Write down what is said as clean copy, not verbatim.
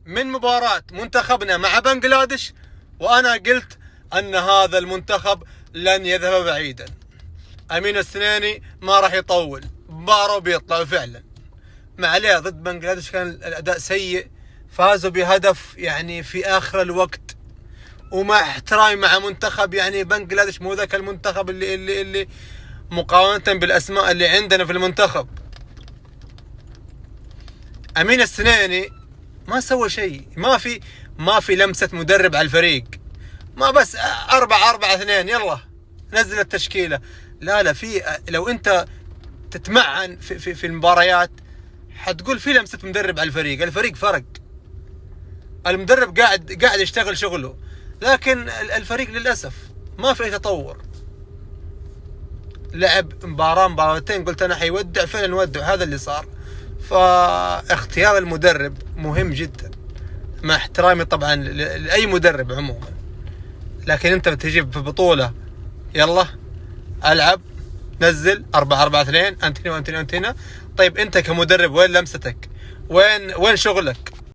من مباراة منتخبنا مع بنغلاديش، وأنا قلت أن هذا المنتخب لن يذهب بعيدا. أمين السنيني ما راح يطول، مباراة وبيطلع فعلا. ما عليه، ضد بنغلاديش كان الأداء سيء، فازوا بهدف يعني في آخر الوقت. ومع احترامي مع منتخب يعني بنغلاديش مو ذاك المنتخب اللي مقارنة بالأسماء اللي عندنا في المنتخب. أمين السنيني ما سوى شيء، ما في لمسة مدرب على الفريق، ما بس 4-4-2 يلا نزل التشكيلة. لا لو أنت تتمعن في المباريات حتقول في لمسة مدرب على الفريق فرق. المدرب قاعد يشتغل شغله، لكن الفريق للأسف ما في أي تطور. لعب مباراتين قلت أنا حيودع، فعلا ودع، هذا اللي صار. فاختيار المدرب مهم جدا، مع احترامي طبعا لأي مدرب عموما، لكن أنت بتجيب في بطولة يلا ألعب نزل 4-4-2 أنتنا. طيب أنت كمدرب وين لمستك؟ وين شغلك؟